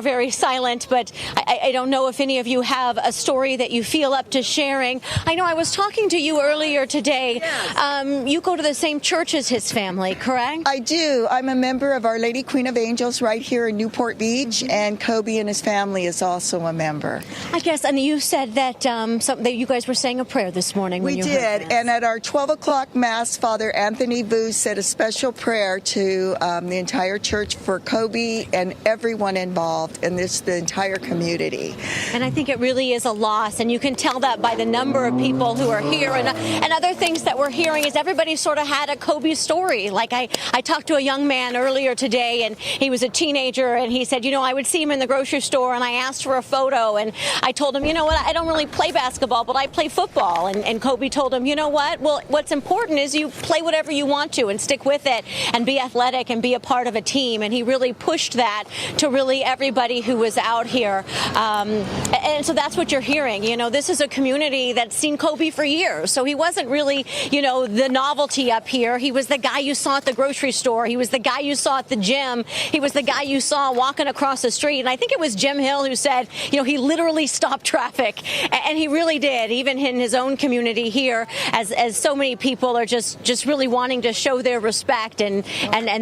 Very silent, but I don't know if any of you have a story that you feel up to sharing. I know I was talking to you earlier today. Yes. You go to the same church as his family, correct? I do. I'm a member of Our Lady Queen of Angels right here in Newport Beach, and Kobe and his family is also a member. I guess, and you said that that you guys were saying a prayer this morning. We did, and at our 12 o'clock Mass, Father Anthony Vu said a special prayer to the entire church for Kobe and everyone involved. And the entire community. And I think it really is a loss, and you can tell that by the number of people who are here. And other things that we're hearing is everybody sort of had a Kobe story. Like I talked to a young man earlier today, and he was a teenager, and he said, I would see him in the grocery store, and I asked for a photo, and I told him, I don't really play basketball, but I play football. And Kobe told him, well, what's important is you play whatever you want to and stick with it and be athletic and be a part of a team. And he really pushed that to really everybody who was out here. And so that's what you're hearing. This is a community that's seen Kobe for years. So he wasn't really, the novelty up here. He was the guy you saw at the grocery store. He was the guy you saw at the gym. He was the guy you saw walking across the street. And I think it was Jim Hill who said, he literally stopped traffic. And he really did, even in his own community here, as so many people are just really wanting to show their respect. And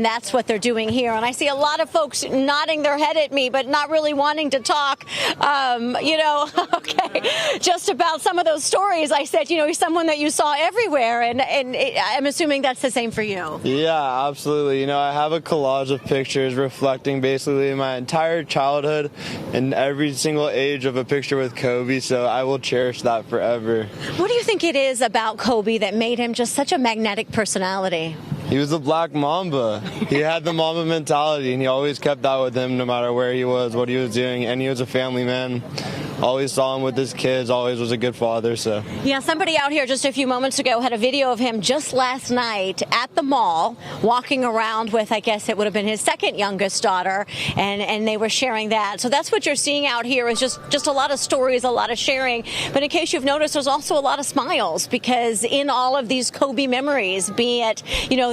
that's what they're doing here. And I see a lot of folks nodding their head at me, but not really wanting to talk, just about some of those stories. I said, he's someone that you saw everywhere, and I'm assuming that's the same for you. Yeah, absolutely. I have a collage of pictures reflecting basically my entire childhood and every single age of a picture with Kobe, so I will cherish that forever. What do you think it is about Kobe that made him just such a magnetic personality? He was a black Mamba. He had the Mamba mentality, and he always kept that with him no matter where he was, what he was doing, and he was a family man. Always saw him with his kids, always was a good father. So yeah, somebody out here just a few moments ago had a video of him just last night at the mall walking around with, I guess it would have been his second youngest daughter, and they were sharing that. So that's what you're seeing out here is just a lot of stories, a lot of sharing. But in case you've noticed, there's also a lot of smiles, because in all of these Kobe memories, be it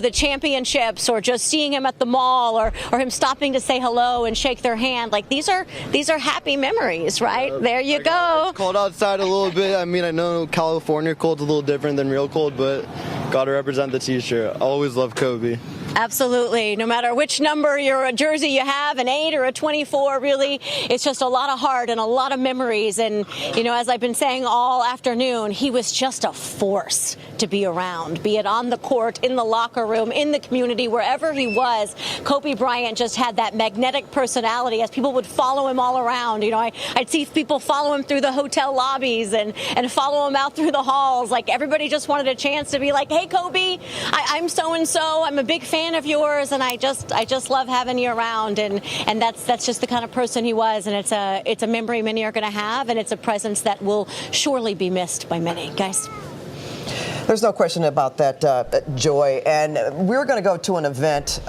the championships or just seeing him at the mall or him stopping to say hello and shake their hand, like these are happy memories, right? There you go. It's cold outside a little bit. I mean, I know California cold's a little different than real cold, but gotta represent the t-shirt. Always love Kobe. Absolutely. No matter which number your jersey you have, an 8 or a 24, really, it's just a lot of heart and a lot of memories. And, as I've been saying all afternoon, he was just a force to be around, be it on the court, in the locker room, in the community, wherever he was. Kobe Bryant just had that magnetic personality as people would follow him all around. I'd see people follow him through the hotel lobbies and follow him out through the halls. Like everybody just wanted a chance to be like, hey, Kobe, I'm so-and-so. I'm a big fan of yours, and I just love having you around, and that's just the kind of person he was, and it's a memory many are going to have, and it's a presence that will surely be missed by many. Guys, there's no question about that, Joy. And we're going to go to an event,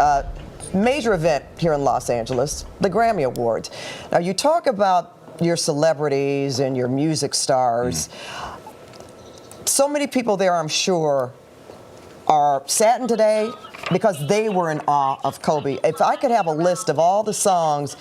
major event here in Los Angeles, the Grammy Awards. Now, you talk about your celebrities and your music stars. So many people there, I'm sure, are saddened today because they were in awe of Kobe. If I could have a list of all the songs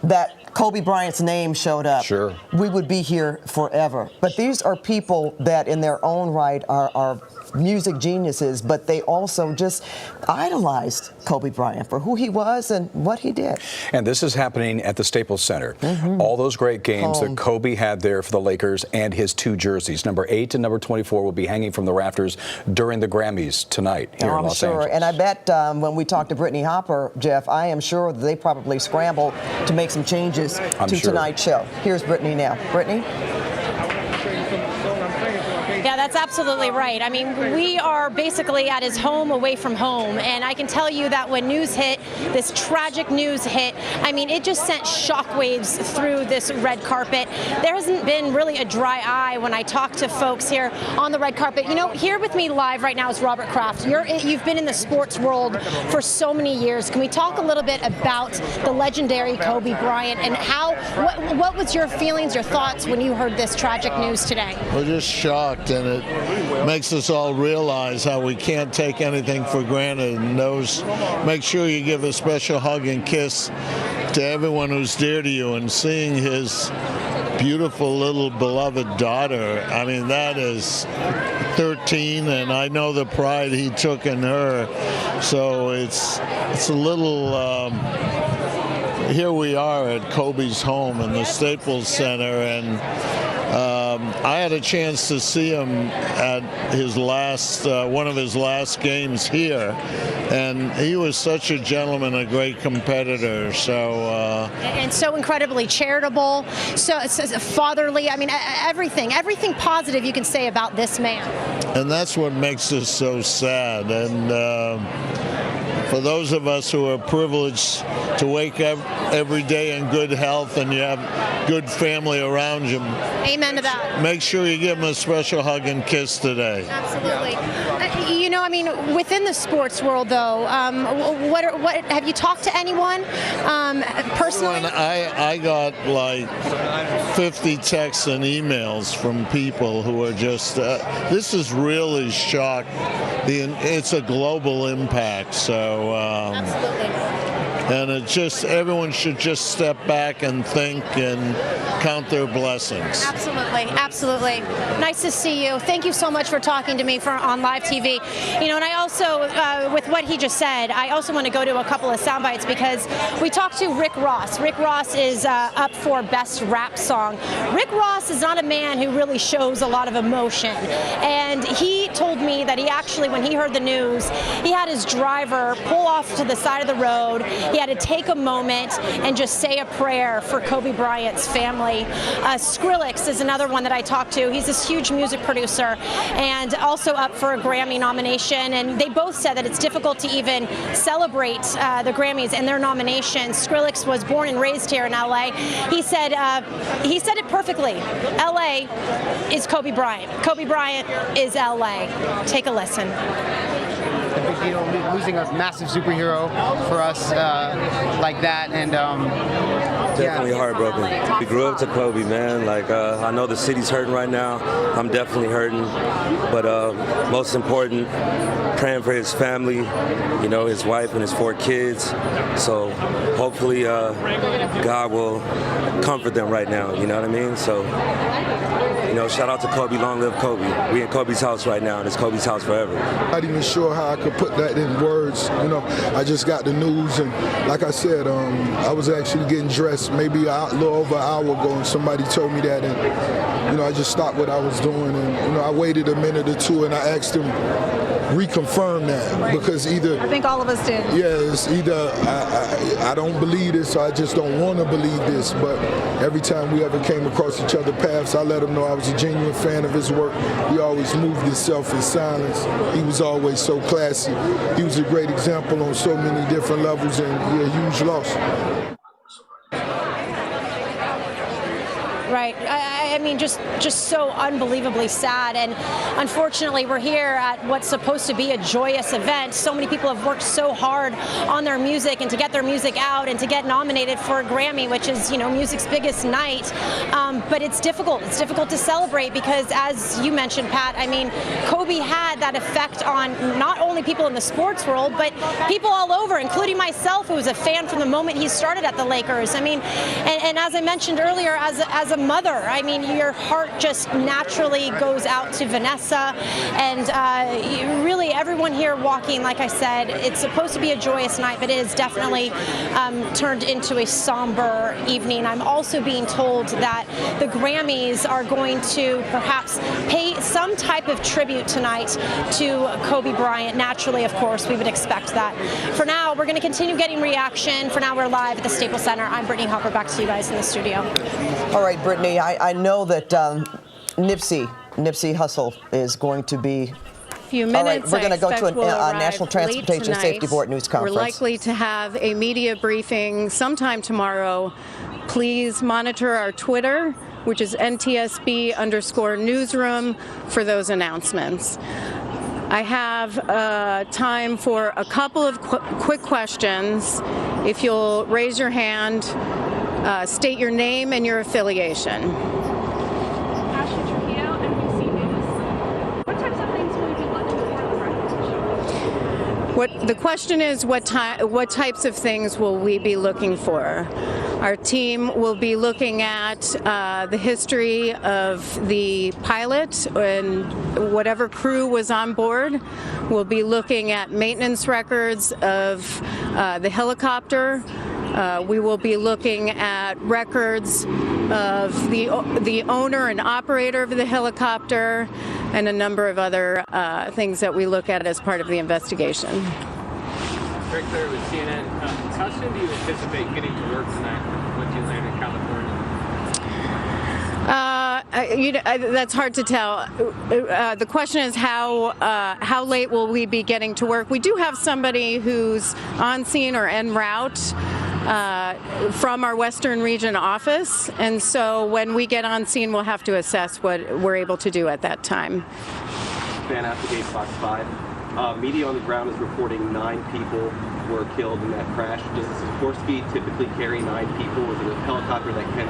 that Kobe Bryant's name showed up, sure, we would be here forever. But these are people that in their own right are music geniuses, but they also just idolized Kobe Bryant for who he was and what he did. And this is happening at the Staples Center. All those great games that Kobe had there for the Lakers, and his 2 jerseys, number 8 and number 24, will be hanging from the rafters during the Grammys tonight here in Los Angeles. And I bet when we talked to Brittany Hopper, Jeff, I am sure that they probably scrambled to make some changes to tonight's show. Here's Brittany now. Brittany? Yeah, that's absolutely right. I mean, we are basically at his home away from home, and I can tell you that when news hit, this tragic news hit, I mean, it just sent shockwaves through this red carpet. There hasn't been really a dry eye when I talk to folks here on the red carpet. Here with me live right now is Robert Kraft. You've been in the sports world for so many years. Can we talk a little bit about the legendary Kobe Bryant and what was your feelings, your thoughts when you heard this tragic news today? We're just shocked, and it makes us all realize how we can't take anything for granted, and make sure you give a special hug and kiss to everyone who's dear to you, and seeing his beautiful little beloved daughter. I mean, that is 13, and I know the pride he took in her. So it's a little. Here we are at Kobe's home in the Staples Center, and I had a chance to see him at his last, one of his last games here, and he was such a gentleman, a great competitor. So and so incredibly charitable, so fatherly. I mean, everything positive you can say about this man. And that's what makes this so sad. And for those of us who are privileged to wake up every day in good health and you have good family around you. Amen to that. Make sure you give him a special hug and kiss today. Absolutely. You know, I mean, within the sports world, though, what have you talked to anyone personally? I got like 50 texts and emails from people who are just, this is really shocked. It's a global impact, so. Absolutely. And it just, everyone should just step back and think and count their blessings. Absolutely, absolutely. Nice to see you. Thank you so much for talking to me on live TV. You know, and I also, with what he just said, I also want to go to a couple of sound bites because we talked to Rick Ross. Rick Ross is up for Best Rap Song. Rick Ross is not a man who really shows a lot of emotion. And he told me that he actually, when he heard the news, he had his driver pull off to the side of the road. He had to take a moment and just say a prayer for Kobe Bryant's family. Skrillex is another one that I talked to. He's this huge music producer and also up for a Grammy nomination. And they both said that it's difficult to even celebrate the Grammys and their nominations. Skrillex was born and raised here in LA. He said it perfectly. LA is Kobe Bryant. Kobe Bryant is LA. Take a listen. A big deal, losing a massive superhero for us like that, and definitely heartbroken. We grew up to Kobe, man. Like I know the city's hurting right now. I'm definitely hurting, but most important, praying for his family. You know, his wife and his 4 kids. So hopefully God will comfort them right now. You know what I mean? So. You know, shout out to Kobe, long live Kobe. We in Kobe's house right now, and it's Kobe's house forever. Not even sure how I could put that in words. You know, I just got the news, and like I said, I was actually getting dressed maybe a little over an hour ago, and somebody told me that, and you know, I just stopped what I was doing, and you know, I waited a minute or two, and I asked him reconfirm that, right. Because either I think all of us did. Yeah, it's either I don't believe this, or I just don't want to believe this. But every time we ever came across each other's paths, I let him know I was a genuine fan of his work. He always moved himself in silence. He was always so classy. He was a great example on so many different levels, and a huge loss. Right. I mean, just so unbelievably sad. And unfortunately, we're here at what's supposed to be a joyous event. So many people have worked so hard on their music and to get their music out and to get nominated for a Grammy, which is, you know, music's biggest night. But it's difficult. It's difficult to celebrate because, as you mentioned, Pat, I mean, Kobe had that effect on not only people in the sports world, but people all over, including myself, who was a fan from the moment he started at the Lakers. I mean, and as I mentioned earlier, as a mother, I mean, your heart just naturally goes out to Vanessa and really everyone here walking. Like I said, it's supposed to be a joyous night, but it is definitely turned into a somber evening. I'm also being told that the Grammys are going to perhaps pay some type of tribute tonight to Kobe Bryant. Naturally, of course, we would expect that. For now, we're going to continue getting reaction. For now, we're live at the Staples Center. I'm Brittany Hopper. Back to you guys in the studio. All right, Brittany, I know that Nipsey Hussle is going to be. Few minutes. All right, we're going to go to a National Transportation Safety Board news conference. We're likely to have a media briefing sometime tomorrow. Please monitor our Twitter, which is NTSB_newsroom, for those announcements. I have time for a couple of quick questions. If you'll raise your hand, state your name and your affiliation. The question is, what types of things will we be looking for? Our team will be looking at the history of the pilot and whatever crew was on board. We'll be looking at maintenance records of the helicopter. We will be looking at records of the owner and operator of the helicopter, and a number of other things that we look at as part of the investigation. Rick Clare with CNN. How soon do you anticipate getting to work tonight once you land in California? That's hard to tell. The question is how late will we be getting to work? We do have somebody who's on scene or en route from our Western Region office, and so when we get on scene, we'll have to assess what we're able to do at that time. Van Applegate, Fox 5. Media on the ground is reporting 9 people were killed in that crash. Does the Sikorsky typically carry 9 people? Is it a helicopter that can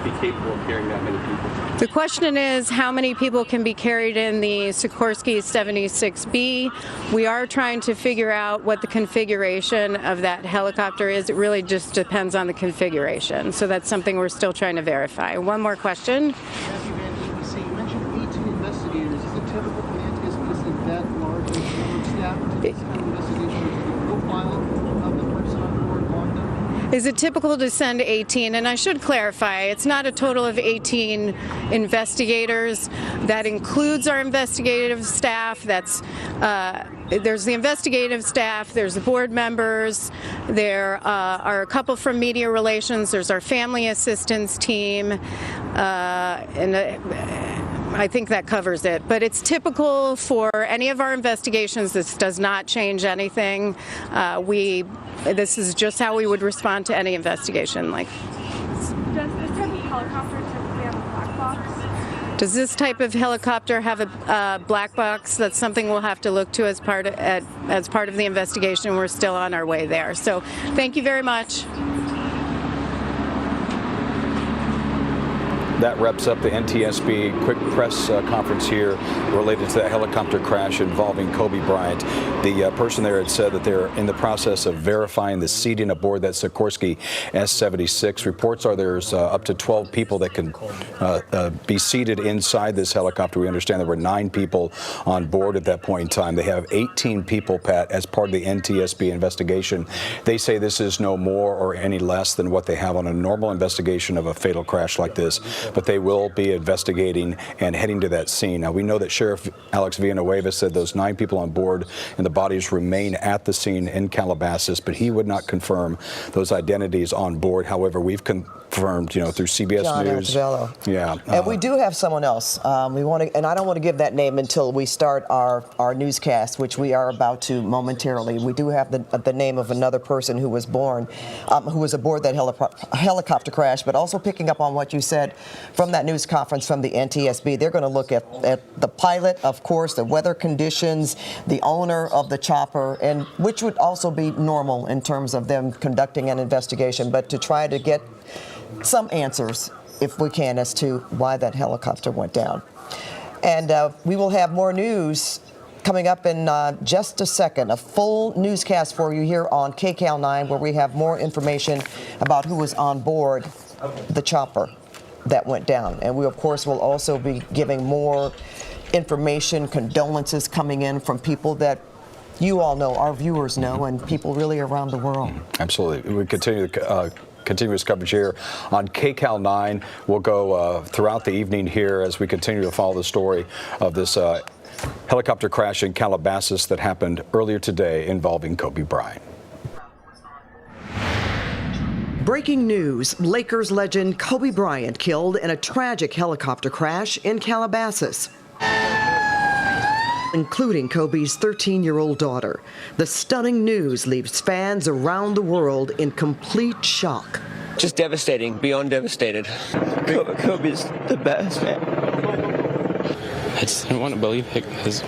be capable of carrying that many people? The question is how many people can be carried in the Sikorsky 76B. We are trying to figure out what the configuration of that helicopter is. It really just depends on the configuration. So that's something we're still trying to verify. One more question. Matthew Van ABC, you mentioned 18 investigators. Is it typical for the NTSB to send that large a number of staff to this kind of investigation? Is the profile of the person on board on them? Is it typical to send 18? And I should clarify, it's not a total of 18 investigators. That includes our investigative staff. There's the investigative staff, there's the board members, there are a couple from media relations, there's our family assistance team, and I think that covers it. But it's typical for any of our investigations. This does not change anything. This is just how we would respond to any investigation. Does this type of helicopter typically have a black box? Does this type of helicopter have a black box? That's something we'll have to look to as part of the investigation. We're still on our way there. So thank you very much. That wraps up the NTSB quick press conference here related to that helicopter crash involving Kobe Bryant. The person there had said that they're in the process of verifying the seating aboard that Sikorsky S-76. Reports are there's up to 12 people that can be seated inside this helicopter. We understand there were 9 people on board at that point in time. They have 18 people, Pat, as part of the NTSB investigation. They say this is no more or any less than what they have on a normal investigation of a fatal crash like this. But they will be investigating and heading to that scene. Now, we know that Sheriff Alex Villanueva said those 9 people on board and the bodies remain at the scene in Calabasas, but he would not confirm those identities on board. However, we've confirmed, through CBS John News. Antivello. Yeah. And we do have someone else. And I don't want to give that name until we start our newscast, which we are about to momentarily. We do have the name of another person who was aboard that helicopter crash, but also picking up on what you said from that news conference from the NTSB. They're going to look at the pilot, of course, the weather conditions, the owner of the chopper, and which would also be normal in terms of them conducting an investigation, but to try to get some answers, if we can, as to why that helicopter went down. And we will have more news coming up in just a second, a full newscast for you here on KCAL 9, where we have more information about who was on board the chopper that went down. And we, of course, will also be giving more information, condolences coming in from people that you all know, our viewers know, and people really around the world. Absolutely. We continue continuous coverage here on KCAL 9. We'll go throughout the evening here as we continue to follow the story of this helicopter crash in Calabasas that happened earlier today involving Kobe Bryant. Breaking news, Lakers legend Kobe Bryant killed in a tragic helicopter crash in Calabasas, including Kobe's 13-year-old daughter. The stunning news leaves fans around the world in complete shock. Just devastating, beyond devastated. Kobe's the best, man. I just didn't want to believe it because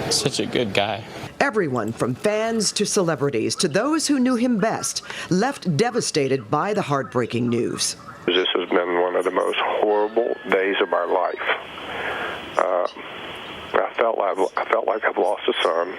he's such a good guy. Everyone from fans to celebrities to those who knew him best left devastated by the heartbreaking news. This has been one of the most horrible days of my life. I felt like I've lost a son.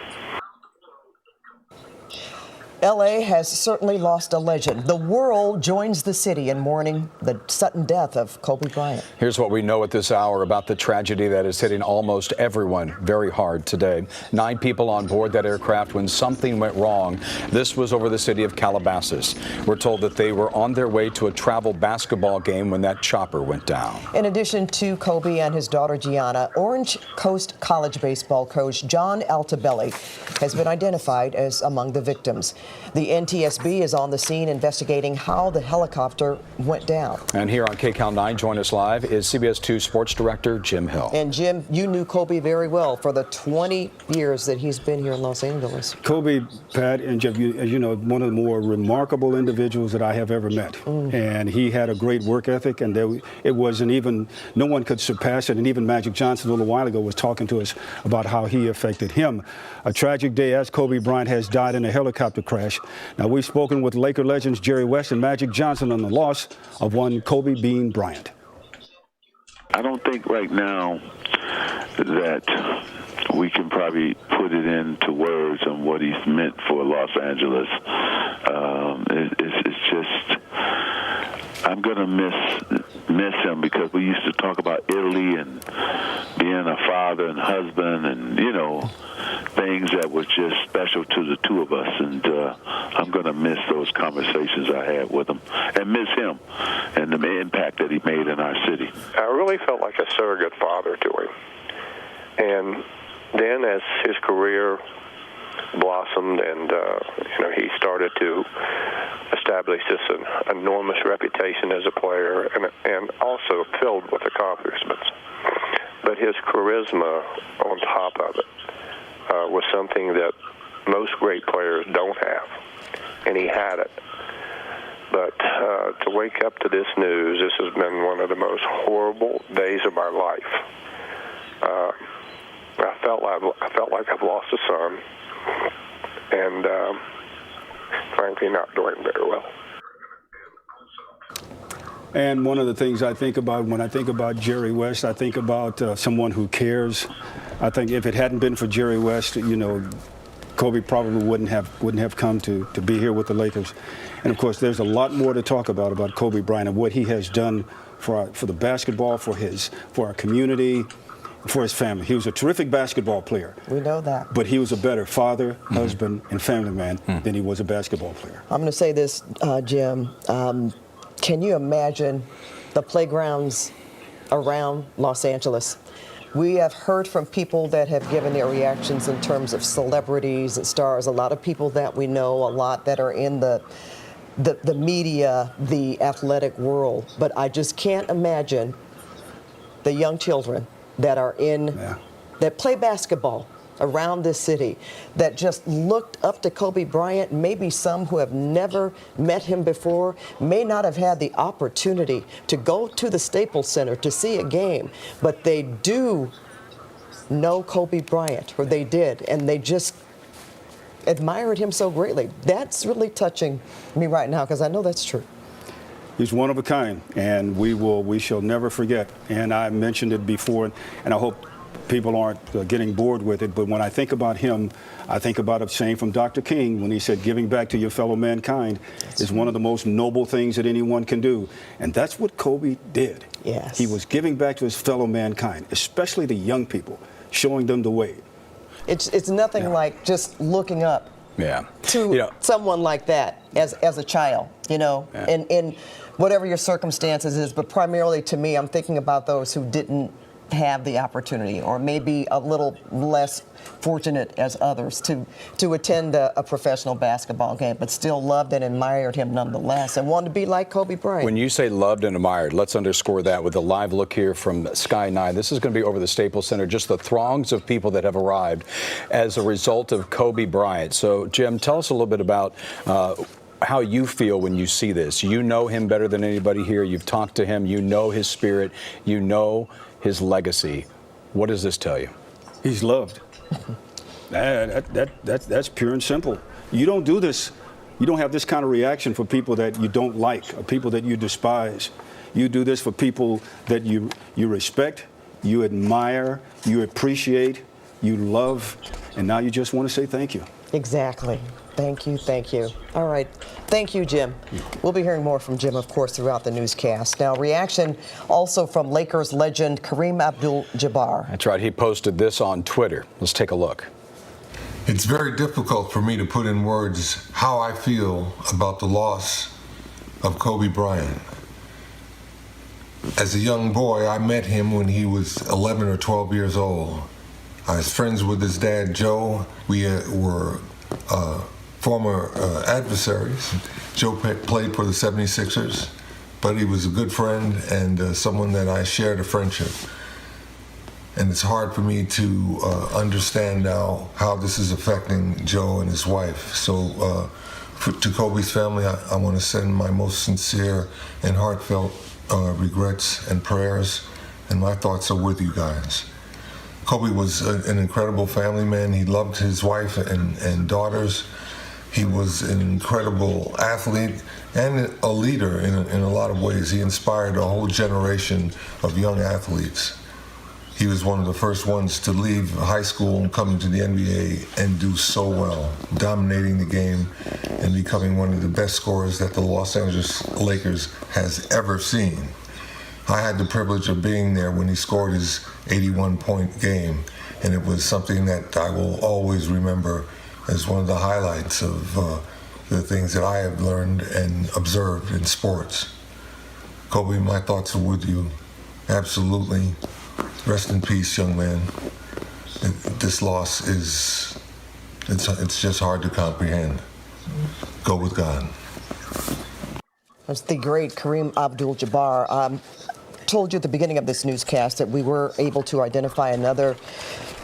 L.A. has certainly lost a legend. The world joins the city in mourning the sudden death of Kobe Bryant. Here's what we know at this hour about the tragedy that is hitting almost everyone very hard today. 9 people on board that aircraft when something went wrong. This was over the city of Calabasas. We're told that they were on their way to a travel basketball game when that chopper went down. In addition to Kobe and his daughter Gianna, Orange Coast College baseball coach John Altobelli has been identified as among the victims. The NTSB is on the scene investigating how the helicopter went down. And here on KCAL 9, join us live is CBS 2 Sports Director Jim Hill. And Jim, you knew Kobe very well for the 20 years that he's been here in Los Angeles. Kobe, Pat, and Jeff, as you know, one of the more remarkable individuals that I have ever met. And he had a great work ethic, and it wasn't even, no one could surpass it. And even Magic Johnson a little while ago was talking to us about how he affected him. A tragic day as Kobe Bryant has died in a helicopter crash. Now, we've spoken with Laker legends Jerry West and Magic Johnson on the loss of one Kobe Bean Bryant. I don't think right now that we can probably put it into words on what he's meant for Los Angeles. It's just, I'm going to miss him because we used to talk about Italy and being a father and husband and, you know, things that were just special to the two of us. And I'm going to miss those conversations I had with him and miss him and the impact that he made in our city. I really felt like a surrogate father to him. And then as his career blossomed and, he started to establish this enormous reputation as a player and also filled with accomplishments. But his charisma on top of it was something that most great players don't have, and he had it. But to wake up to this news, this has been one of the most horrible days of my life. I felt like I've lost a son, and frankly, not doing very well. And one of the things I think about when I think about Jerry West, I think about someone who cares. I think if it hadn't been for Jerry West, Kobe probably wouldn't have come to be here with the Lakers. And of course, there's a lot more to talk about Kobe Bryant and what he has done for the basketball, for our community, for his family. He was a terrific basketball player. We know that. But he was a better father, husband, and family man than he was a basketball player. I'm going to say this, Jim. Can you imagine the playgrounds around Los Angeles? We have heard from people that have given their reactions in terms of celebrities and stars, a lot of people that we know, a lot that are in the media, the athletic world. But I just can't imagine the young children that are that play basketball around this city that just looked up to Kobe Bryant. Maybe some who have never met him before may not have had the opportunity to go to the Staples Center to see a game, but they do know Kobe Bryant, or they did, and they just admired him so greatly. That's really touching me right now because I know that's true. He's one of a kind, and we shall never forget. And I mentioned it before, and I hope people aren't getting bored with it, but when I think about him, I think about a saying from Dr. King when he said, giving back to your fellow mankind is one of the most noble things that anyone can do. And that's what Kobe did. Yes. He was giving back to his fellow mankind, especially the young people, showing them the way. It's nothing like just looking up to someone like that as a child, in whatever your circumstances is, but primarily to me, I'm thinking about those who didn't have the opportunity or maybe a little less fortunate as others to attend a professional basketball game, but still loved and admired him nonetheless and wanted to be like Kobe Bryant. When you say loved and admired, let's underscore that with a live look here from Sky 9. This is going to be over the Staples Center, just the throngs of people that have arrived as a result of Kobe Bryant. So, Jim, tell us a little bit about how you feel when you see this. You know him better than anybody here. You've talked to him. You know his spirit. You know his legacy. What does this tell you? He's loved. That's pure and simple. You don't do this. You don't have this kind of reaction for people that you don't like or people that you despise. You do this for people that you respect, you admire, you appreciate, you love, and now you just want to say thank you. Exactly. Thank you, thank you. All right, thank you, Jim. We'll be hearing more from Jim, of course, throughout the newscast. Now, reaction also from Lakers legend Kareem Abdul-Jabbar. That's right, he posted this on Twitter. Let's take a look. It's very difficult for me to put in words how I feel about the loss of Kobe Bryant. As a young boy, I met him when he was 11 or 12 years old. I was friends with his dad, Joe. We were former adversaries. Joe played for the 76ers, but he was a good friend and someone that I shared a friendship. And it's hard for me to understand now how this is affecting Joe and his wife. So to Kobe's family, I want to send my most sincere and heartfelt regrets and prayers, and my thoughts are with you guys. Kobe was an incredible family man. He loved his wife and daughters. He was an incredible athlete and a leader in a lot of ways. He inspired a whole generation of young athletes. He was one of the first ones to leave high school and come into the NBA and do so well, dominating the game and becoming one of the best scorers that the Los Angeles Lakers has ever seen. I had the privilege of being there when he scored his 81-point game, and it was something that I will always remember as one of the highlights of the things that I have learned and observed in sports. Kobe, my thoughts are with you. Absolutely. Rest in peace, young man. This loss it's just hard to comprehend. Go with God. That's the great Kareem Abdul-Jabbar. Told you at the beginning of this newscast that we were able to identify another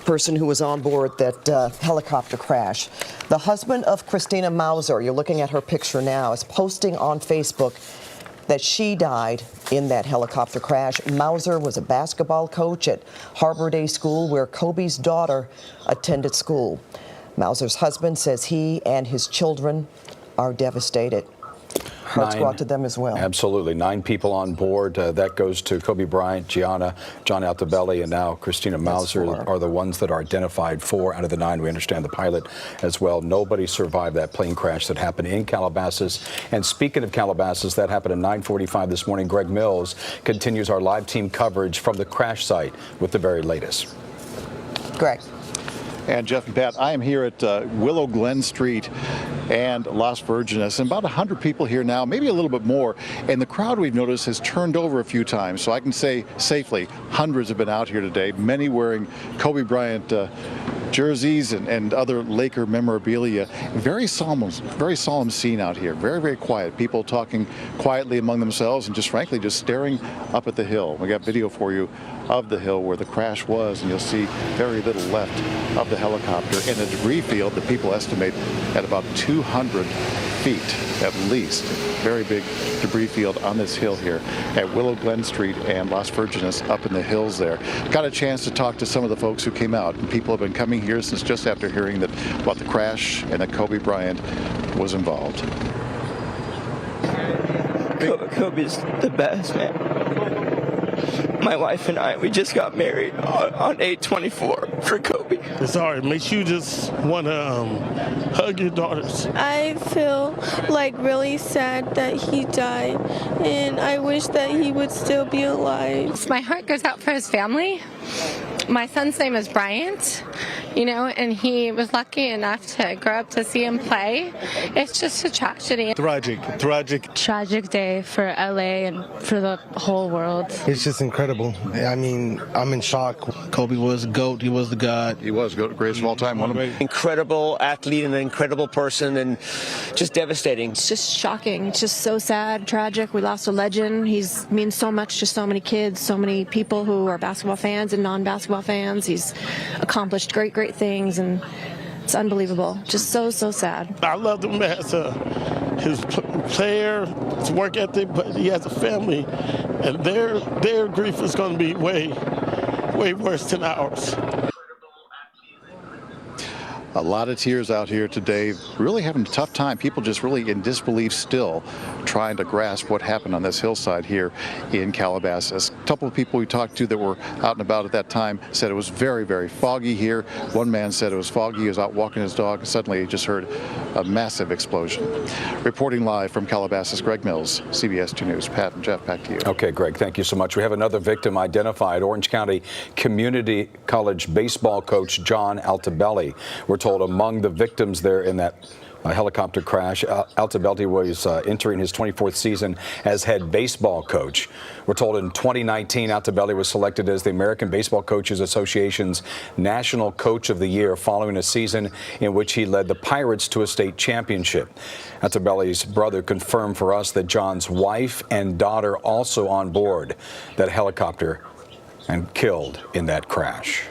person who was on board that helicopter crash. The husband of Christina Mauser, you're looking at her picture now, is posting on Facebook that she died in that helicopter crash. Mauser was a basketball coach at Harbor Day School, where Kobe's daughter attended school. Mauser's husband says he and his children are devastated. Hearts go out to them as well. Absolutely. 9 people on board. That goes to Kobe Bryant, Gianna, John Altobelli, and now Christina Mauser are the ones that are identified. 4 out of the 9. We understand the pilot as well. Nobody survived that plane crash that happened in Calabasas. And speaking of Calabasas, that happened at 9:45 this morning. Greg Mills continues our live team coverage from the crash site with the very latest. Greg. And Jeff and Pat, I am here at Willow Glen Street and Las Virgenes, and about 100 people here now, maybe a little bit more, and the crowd we've noticed has turned over a few times, so I can say safely hundreds have been out here today, many wearing Kobe Bryant jerseys and other Laker memorabilia. Very solemn scene out here. Very, very quiet. People talking quietly among themselves and just frankly just staring up at the hill. We got video for you of the hill where the crash was, and you'll see very little left of the helicopter and a debris field that people estimate at about 200 feet at least. Very big debris field on this hill here at Willow Glen Street and Las Virgenes up in the hills there. Got a chance to talk to some of the folks who came out, and people have been coming here since just after hearing about the crash and that Kobe Bryant was involved. Kobe's the best, man. My wife and I, we just got married on 8/24 for Kobe. It's all right. Makes you just want to hug your daughters. I feel like really sad that he died, and I wish that he would still be alive. My heart goes out for his family. My son's name is Bryant, and he was lucky enough to grow up to see him play. It's just a tragedy. Tragic day for LA and for the whole world. It's just incredible. I mean, I'm in shock. Kobe was a GOAT. He was the God. He was GOAT, greatest of all time. One of them. Incredible athlete and an incredible person, and just devastating. It's just shocking. It's just so sad, tragic. We lost a legend. He means so much to so many kids, so many people who are basketball fans and non-basketball fans. He's accomplished great things, and it's unbelievable. Just so sad. I loved him as his player, his work ethic, but he has a family, and their grief is going to be way worse than ours. A lot of tears out here today, really having a tough time. People just really in disbelief still trying to grasp what happened on this hillside here in Calabasas. A couple of people we talked to that were out and about at that time said it was very, very foggy here. One man said it was foggy. He was out walking his dog, and suddenly he just heard a massive explosion. Reporting live from Calabasas, Greg Mills, CBS 2 News. Pat and Jeff, back to you. Okay, Greg, thank you so much. We have another victim identified, Orange County Community College baseball coach John Altobelli. We're told among the victims there in that helicopter crash, Altobelli was entering his 24th season as head baseball coach. We're told in 2019, Altobelli was selected as the American Baseball Coaches Association's National Coach of the Year following a season in which he led the Pirates to a state championship. Altobelli's brother confirmed for us that John's wife and daughter also on board that helicopter and killed in that crash.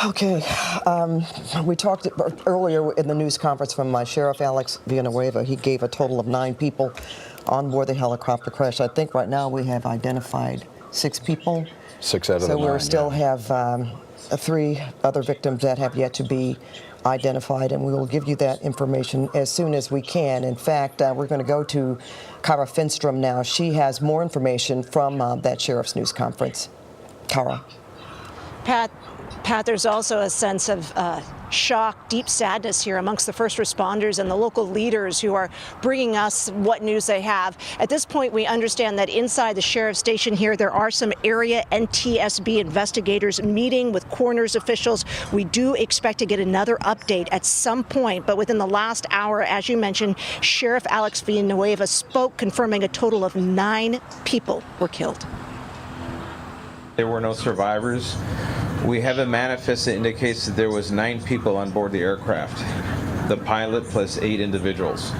Okay, we talked earlier in the news conference from Sheriff Alex Villanueva. He gave a total of 9 people on board the helicopter crash. I think right now we have identified 6 people. 6 out of the 9. So we still have 3 other victims that have yet to be identified, and we will give you that information as soon as we can. In fact, we're going to go to Kara Finstrom now. She has more information from that sheriff's news conference. Kara. Pat, there's also a sense of shock, deep sadness here amongst the first responders and the local leaders who are bringing us what news they have. At this point, we understand that inside the sheriff's station here, there are some area NTSB investigators meeting with coroner's officials. We do expect to get another update at some point, but within the last hour, as you mentioned, Sheriff Alex Villanueva spoke, confirming a total of 9 people were killed. There were no survivors. We have a manifest that indicates that there was 9 people on board the aircraft, the pilot plus 8 individuals.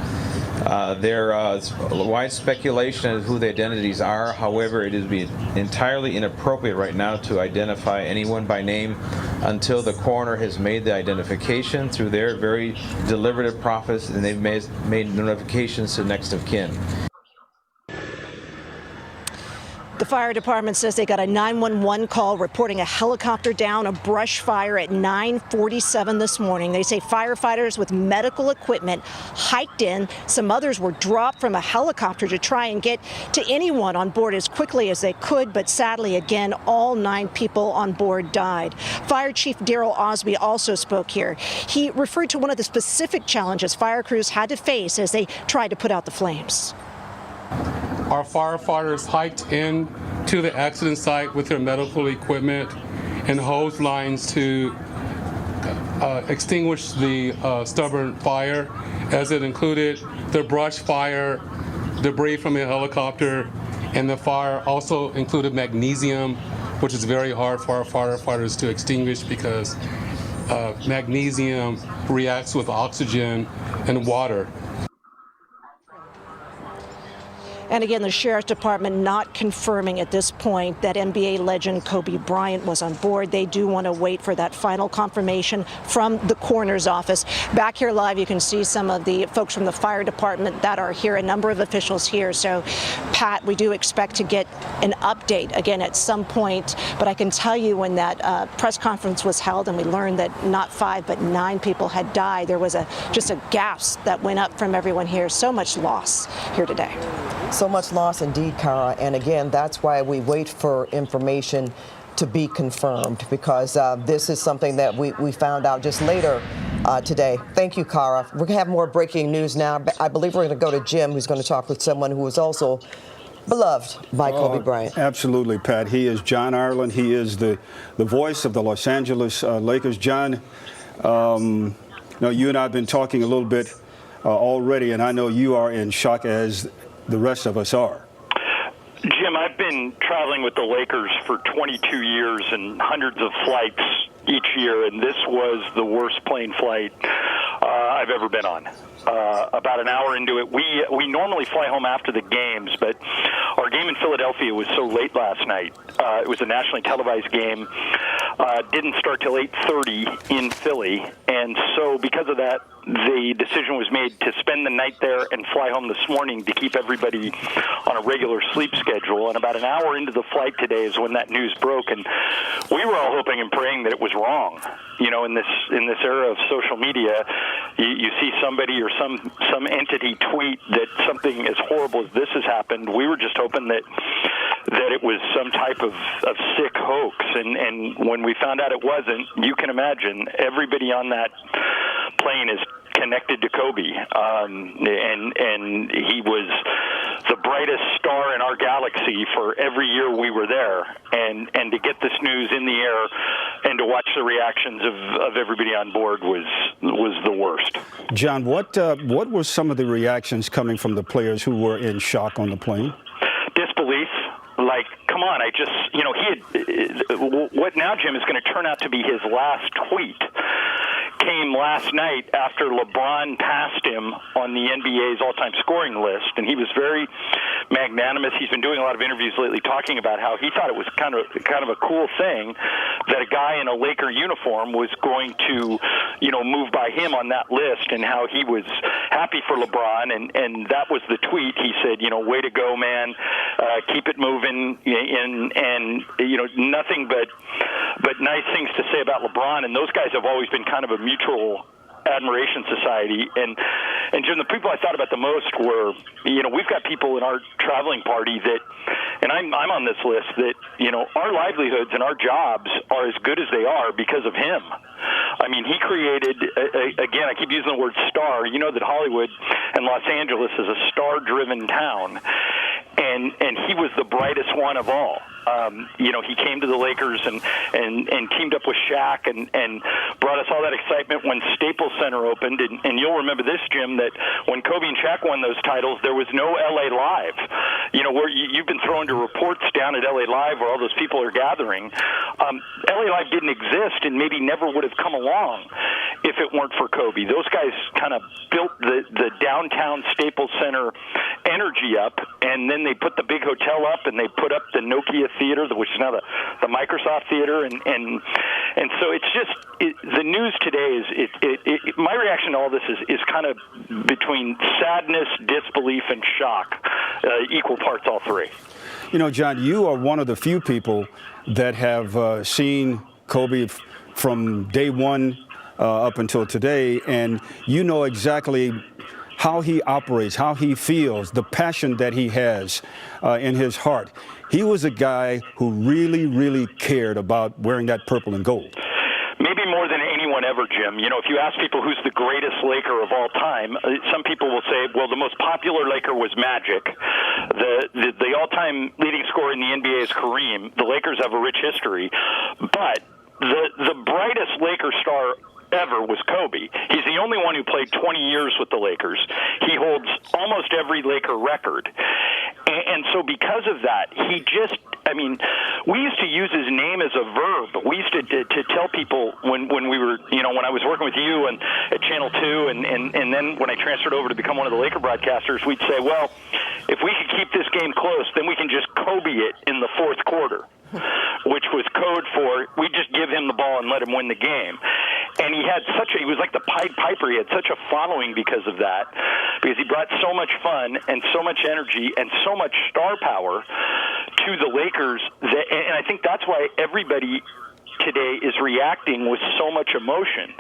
There is wide speculation as to who the identities are. However, it is entirely inappropriate right now to identify anyone by name until the coroner has made the identification through their very deliberative process, and they've made notifications to next of kin. The fire department says they got a 911 call reporting a helicopter down a brush fire at 9:47 this morning. They say firefighters with medical equipment hiked in. Some others were dropped from a helicopter to try and get to anyone on board as quickly as they could, but sadly, again, all 9 people on board died. Fire Chief Daryl Osby also spoke here. He referred to one of the specific challenges fire crews had to face as they tried to put out the flames. Our firefighters hiked in to the accident site with their medical equipment and hose lines to extinguish the stubborn fire, as it included the brush fire, debris from a helicopter, and the fire also included magnesium, which is very hard for our firefighters to extinguish because magnesium reacts with oxygen and water. And again, the Sheriff's Department not confirming at this point that NBA legend Kobe Bryant was on board. They do want to wait for that final confirmation from the coroner's office. Back here live, you can see some of the folks from the fire department that are here, a number of officials here. So, Pat, we do expect to get an update again at some point. But I can tell you when that press conference was held and we learned that not 5 but 9 people had died, there was just a gasp that went up from everyone here. So much loss here today. So much loss indeed, Kara. And again, that's why we wait for information to be confirmed, because this is something that we found out just later today. Thank you, Kara. We're going to have more breaking news now. I believe we're going to go to Jim, who's going to talk with someone who was also beloved by Kobe Bryant. Absolutely, Pat. He is John Ireland. He is the voice of the Los Angeles Lakers. John, you and I have been talking a little bit already, and I know you are in shock as the rest of us are. Jim, I've been traveling with the Lakers for 22 years and hundreds of flights each year, and this was the worst plane flight I've ever been on. About an hour into it, we normally fly home after the games, but our game in Philadelphia was so late last night. It was a nationally televised game. Didn't start till 8:30 in Philly, and so because of that, the decision was made to spend the night there and fly home this morning to keep everybody on a regular sleep schedule. And about an hour into the flight today is when that news broke, and we were all hoping and praying that it was wrong. You know, in this era of social media, you see somebody or some entity tweet that something as horrible as this has happened. We were just hoping that it was some type of sick hoax, and when we found out it wasn't, you can imagine everybody on that plane is connected to Kobe, and he was the brightest star in our galaxy for every year we were there, and to get this news in the air and to watch the reactions of everybody on board was the worst. John, what were some of the reactions coming from the players who were in shock on the plane? Disbelief. Like, come on, what now, Jim, is going to turn out to be his last tweet came last night after LeBron passed him on the NBA's all-time scoring list, and he was very magnanimous. He's been doing a lot of interviews lately talking about how he thought it was kind of a cool thing that a guy in a Laker uniform was going to, move by him on that list, and how he was happy for LeBron, and that was the tweet. He said, way to go, man, keep it moving, and nothing but nice things to say about LeBron, and those guys have always been kind of a mutual admiration society. And Jim, the people I thought about the most were, we've got people in our traveling party that, and I'm on this list, that, our livelihoods and our jobs are as good as they are because of him. I mean, he created, again, I keep using the word star. You know that Hollywood and Los Angeles is a star-driven town, and he was the brightest one of all. He came to the Lakers and teamed up with Shaq and brought us all that excitement when Staples Center opened. And you'll remember this, Jim, that when Kobe and Shaq won those titles, there was no LA Live. Where you've been thrown to reports down at LA Live where all those people are gathering. LA Live didn't exist and maybe never would have come along if it weren't for Kobe. Those guys kind of built the downtown Staples Center energy up, and then they put the big hotel up, and they put up the Nokia Theater, which is now the Microsoft Theater, and so it's just the news today is my reaction to all this is kind of between sadness, disbelief, and shock, equal parts, all three. John, you are one of the few people that have seen Kobe from day one up until today, and you know exactly how he operates, how he feels, the passion that he has in his heart. He was a guy who really, really cared about wearing that purple and gold. Maybe more than anyone ever, Jim. If you ask people who's the greatest Laker of all time, some people will say, well, the most popular Laker was Magic. The all-time leading scorer in the NBA is Kareem. The Lakers have a rich history. But the brightest Laker star ever was Kobe. He's the only one who played 20 years with the Lakers. He holds almost every Laker record. And so because of that, we used to use his name as a verb. We used to tell people when we were, when I was working with you and at Channel 2, and then when I transferred over to become one of the Laker broadcasters, we'd say, well, if we could keep this game close, then we can just Kobe it in the fourth quarter, which was code for we just give him the ball and let him win the game. And he was like the Pied Piper. He had such a following because of that, because he brought so much fun and so much energy and so much star power to the Lakers. And I think that's why everybody today is reacting with so much emotion,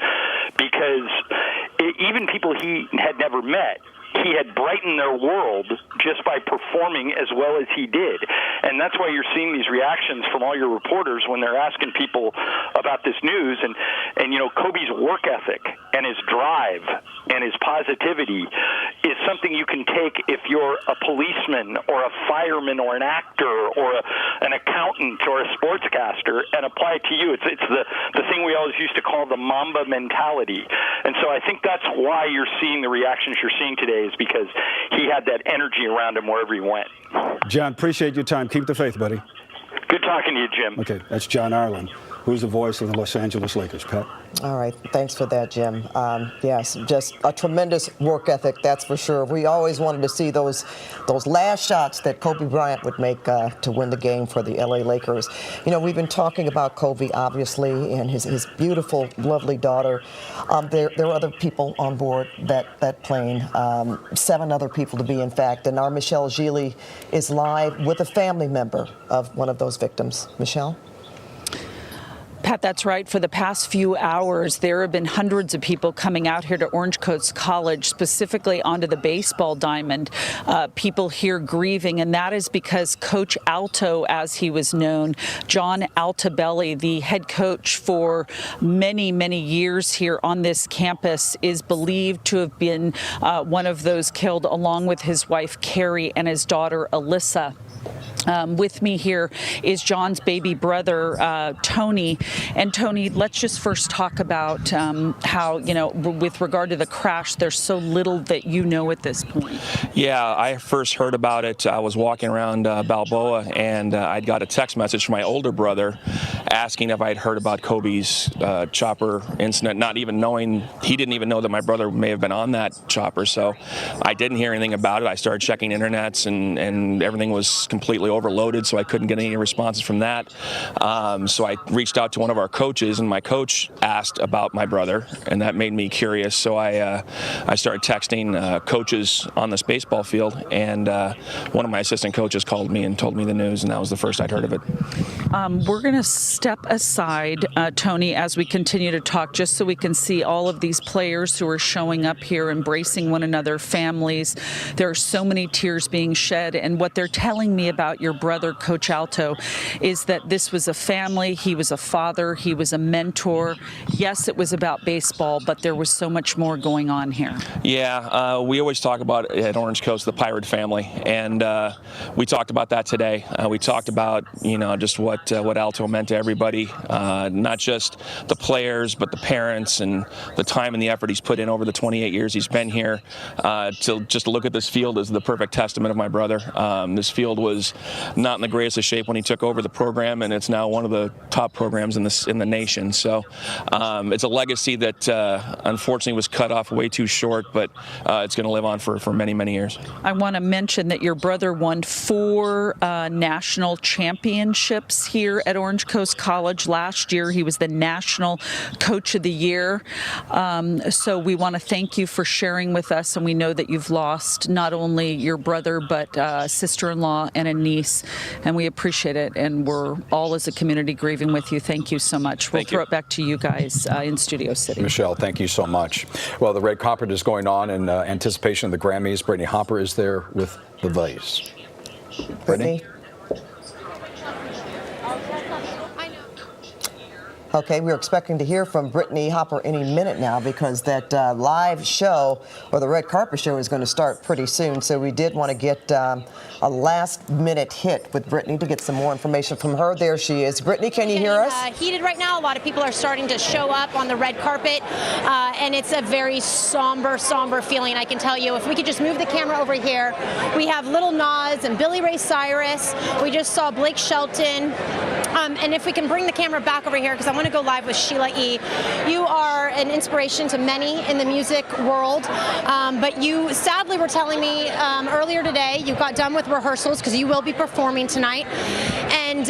because even people he had never met, he had brightened their world just by performing as well as he did. And that's why you're seeing these reactions from all your reporters when they're asking people about this news. And Kobe's work ethic and his drive and his positivity is something you can take if you're a policeman or a fireman or an actor or an accountant or a sportscaster and apply it to you. It's the thing we always used to call the MAMBA mentality. And so I think that's why you're seeing the reactions you're seeing today, is because he had that energy around him wherever he went. John, appreciate your time. Keep the faith, buddy. Good talking to you, Jim. Okay, that's John Ireland, who's the voice of the Los Angeles Lakers. Pat? All right, thanks for that, Jim. Yes, just a tremendous work ethic, that's for sure. We always wanted to see those last shots that Kobe Bryant would make to win the game for the LA Lakers. We've been talking about Kobe, obviously, and his beautiful, lovely daughter. There are other people on board that plane, 7 other people to be, in fact, and our Michelle Gili is live with a family member of one of those victims. Michelle? Pat, that's right. For the past few hours, there have been hundreds of people coming out here to Orange Coast College, specifically onto the baseball diamond. People here grieving, and that is because Coach Alto, as he was known, John Altobelli, the head coach for many, many years here on this campus, is believed to have been one of those killed, along with his wife, Carrie, and his daughter, Alyssa. With me here is John's baby brother, Tony. And Tony, let's just first talk about how, with regard to the crash, there's so little that you know at this point. Yeah, I first heard about it. I was walking around Balboa, and I'd got a text message from my older brother asking if I'd heard about Kobe's chopper incident, not even knowing, he didn't even know that my brother may have been on that chopper. So I didn't hear anything about it. I started checking internets, and everything was completely overloaded, so I couldn't get any responses from that. So I reached out to one of our coaches, and my coach asked about my brother, and that made me curious. So I started texting coaches on this baseball field, and one of my assistant coaches called me and told me the news, and that was the first I'd heard of it. We're going to step aside, Tony, as we continue to talk, just so we can see all of these players who are showing up here, embracing one another, families. There are so many tears being shed, and what they're telling me about your brother, Coach Alto, is that this was a family. He was a father. He was a mentor. Yes, it was about baseball, but there was so much more going on here. Yeah, we always talk about at Orange Coast the pirate family, and we talked about that today. We talked about just what Alto meant to everybody, not just the players, but the parents and the time and the effort he's put in over the 28 years he's been here. To just look at this field is the perfect testament of my brother. This field was not in the greatest of shape when he took over the program, and it's now one of the top programs in the nation. So it's a legacy that unfortunately was cut off way too short, but it's going to live on for many, many years. I want to mention that your brother won 4 national championships here at Orange Coast College. Last year, he was the National Coach of the Year. So we want to thank you for sharing with us, and we know that you've lost not only your brother, but sister-in-law and a niece, and we appreciate it, and we're all as a community grieving with you. Thank you so much. We'll throw it back to you guys in Studio City. Michelle, thank you so much. Well, the red carpet is going on in anticipation of the Grammys. Brittany Hopper is there with the Vice. Brittany? Okay, we're expecting to hear from Brittany Hopper any minute now, because that live show, or the red carpet show, is going to start pretty soon. So we did want to get a last-minute hit with Brittany to get some more information from her. There she is. Brittany, can you hear us? Heated right now. A lot of people are starting to show up on the red carpet, and it's a very somber feeling, I can tell you. If we could just move the camera over here, we have Little Nas and Billy Ray Cyrus. We just saw Blake Shelton. And if we can bring the camera back over here, because I want to go live with Sheila E. You are an inspiration to many in the music world, but you sadly were telling me earlier today you got done with rehearsals, because you will be performing tonight. And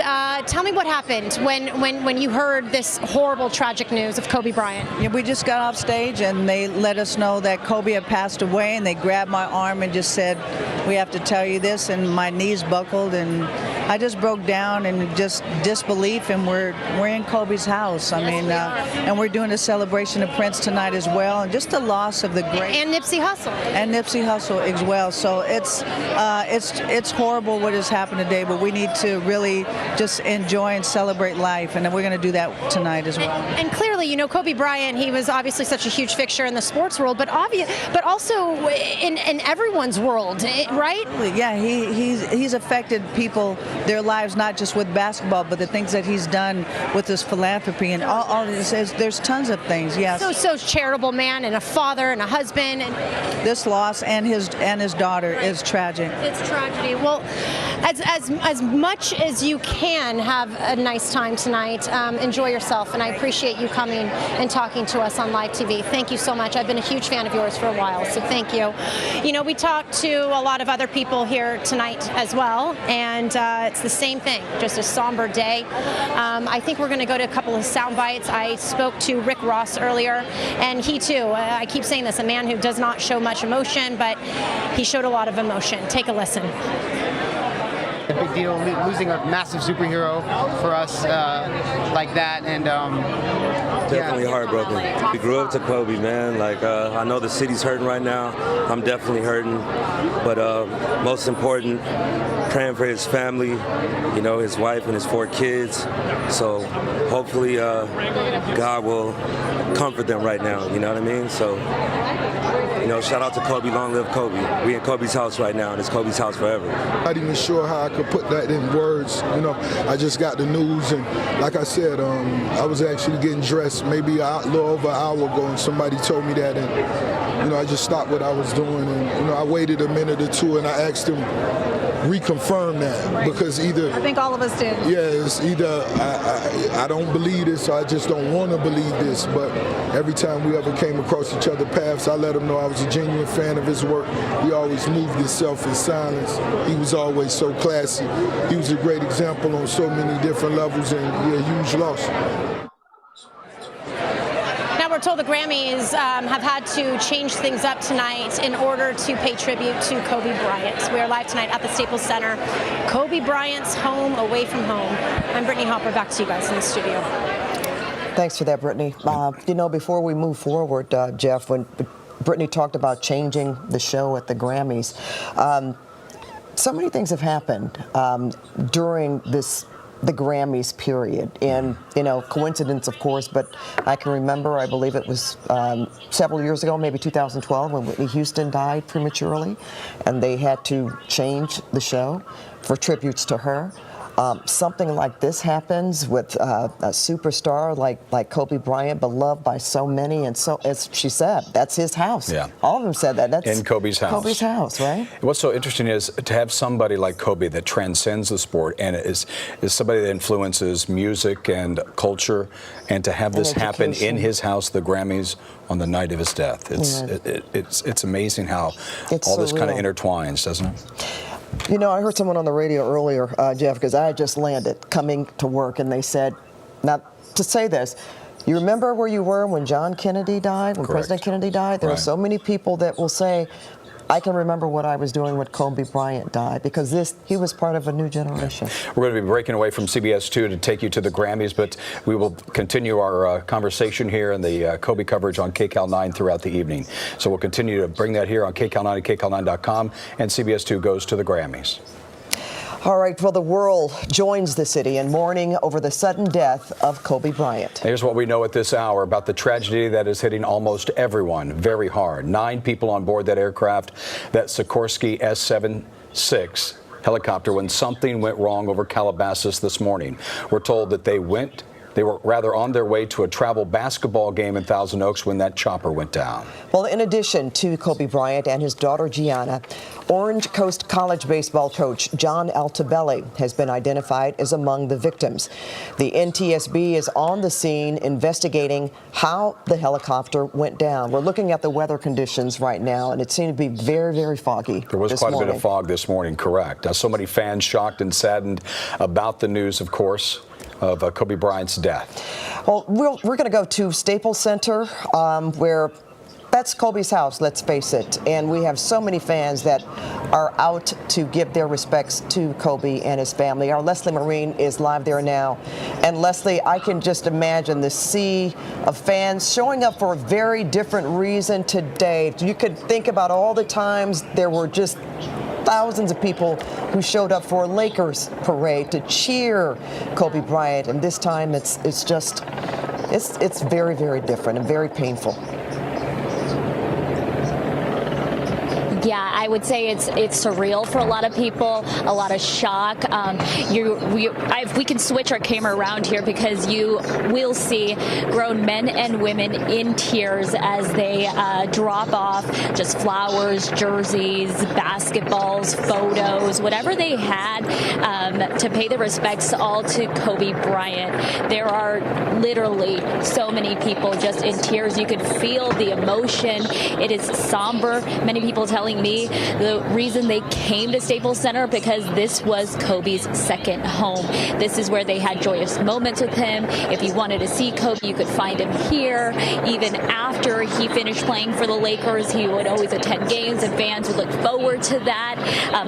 tell me what happened when you heard this horrible, tragic news of Kobe Bryant. Yeah, we just got off stage and they let us know that Kobe had passed away, and they grabbed my arm and just said, "We have to tell you this," and my knees buckled, and I just broke down in just disbelief. And we're in Kobe's house. I mean, and we're doing a celebration of Prince tonight as well, and just the loss of the great and Nipsey Hussle as well. So it's horrible what has happened today, but we need to really just enjoy and celebrate life, and we're going to do that tonight as well. And clearly, Kobe Bryant, he was obviously such a huge fixture in the sports world, but also in everyone's world, right? Yeah, he's affected people, their lives, not just with basketball, but the things that he's done with his philanthropy and all this. There's tons of things. Yes. So charitable man, and a father and a husband. And this loss and his daughter is tragic. It's tragedy. Well, as much as you can, have a nice time tonight. Enjoy yourself, and I appreciate you coming and talking to us on live TV. Thank you so much. I've been a huge fan of yours for a while, so thank you. We talked to a lot of other people here tonight as well, and it's the same thing, just a somber day. I think we're going to go to a couple of sound bites. I spoke to Rick Ross earlier, and he too, I keep saying this, a man who does not show much emotion, but he showed a lot of emotion. Take a listen. A big deal, losing a massive superhero for us like that. And definitely heartbroken. We grew up to Kobe, man. Like I know the city's hurting right now. I'm definitely hurting, but most important, praying for his family, you know, his wife and his 4 kids. So hopefully God will comfort them right now, you know what I mean? So, you know, shout out to Kobe, long live Kobe. We in Kobe's house right now, and it's Kobe's house forever. Not even sure how I could put that in words. You know, I just got the news, and like I said, I was actually getting dressed maybe a little over an hour ago, and somebody told me that, and you know, I just stopped what I was doing, and you know, I waited a minute or two, and I asked him reconfirm that, because either I think all of us did. Yeah, it's either I don't believe this, or I just don't want to believe this. But every time we ever came across each other's paths, I let him know I was a genuine fan of his work. He always moved himself in silence. He was always so classy. He was a great example on so many different levels, and a huge loss. We're told the Grammys have had to change things up tonight in order to pay tribute to Kobe Bryant. We are live tonight at the Staples Center. Kobe Bryant's home away from home. I'm Brittany Hopper. Back to you guys in the studio. Thanks for that, Brittany. You know, before we move forward, Jeff, when Brittany talked about changing the show at the Grammys, so many things have happened during the Grammys period, and you know, coincidence of course, but I can remember, I believe it was several years ago, maybe 2012, when Whitney Houston died prematurely, and they had to change the show for tributes to her. Something like this happens with a superstar like Kobe Bryant, beloved by so many, and so, as she said, that's his house. Yeah. All of them said that. That's in Kobe's house. Kobe's house, right? What's so interesting is to have somebody like Kobe that transcends the sport and is somebody that influences music and culture, and to have this happen in his house, the Grammys, on the night of his death. It's amazing how all this kind of intertwines, doesn't it? You know, I heard someone on the radio earlier, Jeff, because I had just landed coming to work, and they said, now, to say this, you remember where you were when John Kennedy died, when President Kennedy died? There are so many people that will say, I can remember what I was doing when Kobe Bryant died, because he was part of a new generation. We're going to be breaking away from CBS 2 to take you to the Grammys, but we will continue our conversation here and the Kobe coverage on KCAL 9 throughout the evening. So we'll continue to bring that here on KCAL 9 and KCAL9.com, and CBS 2 goes to the Grammys. All right, well, the world joins the city in mourning over the sudden death of Kobe Bryant. Here's what we know at this hour about the tragedy that is hitting almost everyone very hard. 9 people on board that aircraft, that Sikorsky S-76 helicopter, when something went wrong over Calabasas this morning. We're told that they were rather on their way to a travel basketball game in Thousand Oaks when that chopper went down. Well, in addition to Kobe Bryant and his daughter Gianna, Orange Coast College baseball coach John Altobelli has been identified as among the victims. The NTSB is on the scene investigating how the helicopter went down. We're looking at the weather conditions right now, and it seemed to be very, very foggy. There was quite a bit of fog this morning, correct. So many fans shocked and saddened about the news, of course, of Kobe Bryant's death. Well, we're going to go to Staples Center, where that's Kobe's house, let's face it. And we have so many fans that are out to give their respects to Kobe and his family. Our Leslie Marine is live there now. And Leslie, I can just imagine the sea of fans showing up for a very different reason today. You could think about all the times there were just thousands of people who showed up for a Lakers parade to cheer Kobe Bryant, and this time it's very, very different and very painful. Yeah, I would say it's surreal for a lot of people, a lot of shock. We can switch our camera around here because you will see grown men and women in tears as they drop off just flowers, jerseys, basketballs, photos, whatever they had to pay their respects all to Kobe Bryant. There are literally so many people just in tears. You could feel the emotion. It is somber. Many people telling telling me the reason they came to Staples Center because this was Kobe's second home. This is where they had joyous moments with him. If you wanted to see Kobe, you could find him here. Even after he finished playing for the Lakers, he would always attend games, and fans would look forward to that,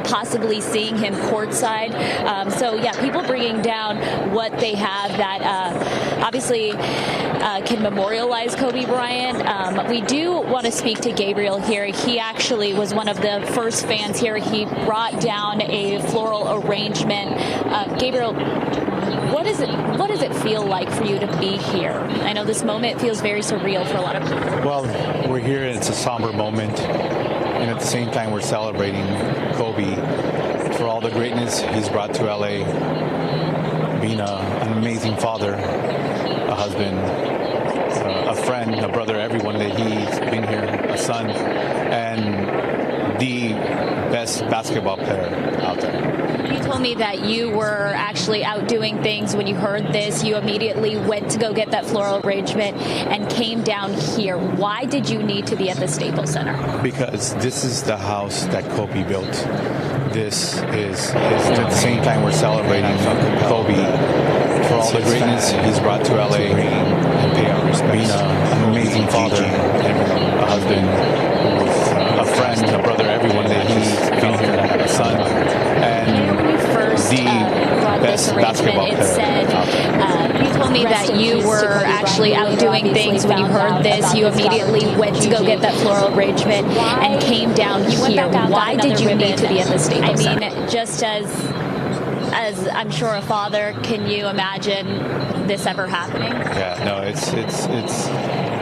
possibly seeing him courtside. So yeah, people bringing down what they have that obviously can memorialize Kobe Bryant. We do want to speak to Gabriel here. He actually was one of the first fans here. He brought down a floral arrangement. Gabriel, what does it feel like for you to be here? I know this moment feels very surreal for a lot of people. Well, we're here and it's a somber moment, and at the same time we're celebrating Kobe for all the greatness he's brought to LA, being an amazing father, a husband, a friend, a brother, everyone that he's been here, a son, and the best basketball player out there. You told me that you were actually out doing things when you heard this. You immediately went to go get that floral arrangement and came down here. Why did you need to be at the Staples Center? Because this is the house that Kobe built. This is at the same time we're celebrating Kobe for all the greatness he's brought to LA, and pay our respects. Being an amazing father, a husband, a friend, a brother, everyone that he's been here, a son, and the best basketball player. It said, you told me that you were actually out doing things when you heard this. You immediately went to go get that floral arrangement and came down here. Why did you need to be at the Staples Center? I mean, just as I'm sure a father, can you imagine this ever happening? Yeah, no,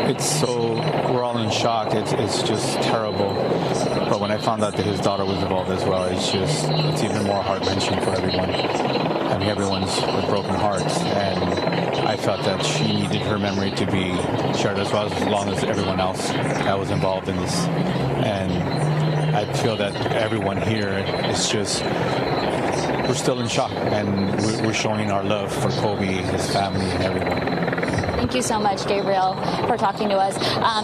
it's so, we're all in shock. It's just terrible. But when I found out that his daughter was involved as well, it's even more heart-wrenching for everyone. I mean, everyone's with broken hearts, and I felt that she needed her memory to be shared as well, as long as everyone else that was involved in this. And I feel that everyone here is just, we're still in shock, and we're showing our love for Kobe, his family, and everyone. Thank you so much, Gabriel, for talking to us.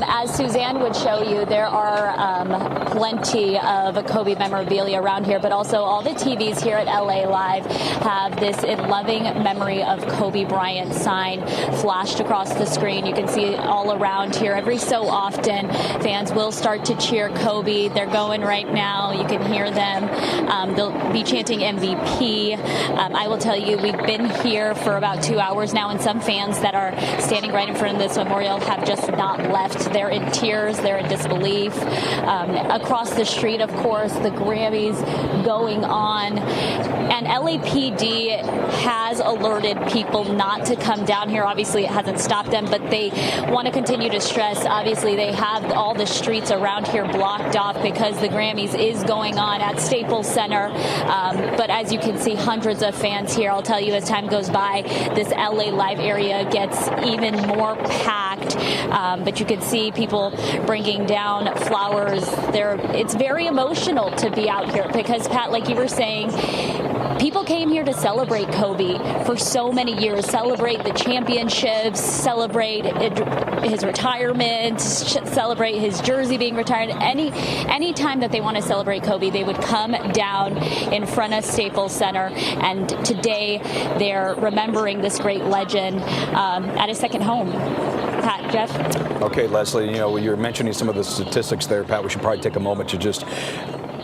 As Suzanne would show you, there are plenty of Kobe memorabilia around here, but also all the TVs here at LA Live have this in loving memory of Kobe Bryant sign flashed across the screen. You can see it all around here. Every so often, fans will start to cheer Kobe. They're going right now. You can hear them. They'll be chanting MVP. I will tell you, we've been here for about 2 hours now, and some fans that are standing right in front of this memorial have just not left. They're in tears. They're in disbelief. Across the street, of course, the Grammys going on. And LAPD has alerted people not to come down here. Obviously, it hasn't stopped them, but they want to continue to stress. Obviously, they have all the streets around here blocked off because the Grammys is going on at Staples Center. But as you can see, hundreds of fans here. I'll tell you, as time goes by, this LA Live area gets even more packed. But you can see people bringing down flowers. It's very emotional to be out here because, Pat, like you were saying, people came here to celebrate Kobe for so many years, celebrate the championships, celebrate his retirement, celebrate his jersey being retired. Any time that they want to celebrate Kobe, they would come down in front of Staples Center. And today they're remembering this great legend at his second home. Pat, Jeff? Okay, Leslie, you know, you're mentioning some of the statistics there, Pat. We should probably take a moment to just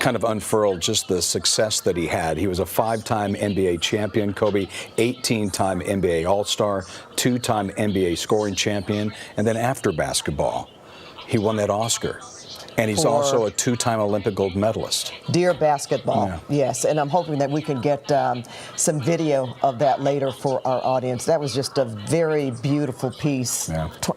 kind of unfurl just the success that he had. He was a 5-time NBA champion, Kobe, 18-time NBA All-Star, 2-time NBA scoring champion, and then after basketball, he won that Oscar. And he's also a 2-time Olympic gold medalist. Dear basketball, yes. And I'm hoping that we can get some video of that later for our audience. That was just a very beautiful piece,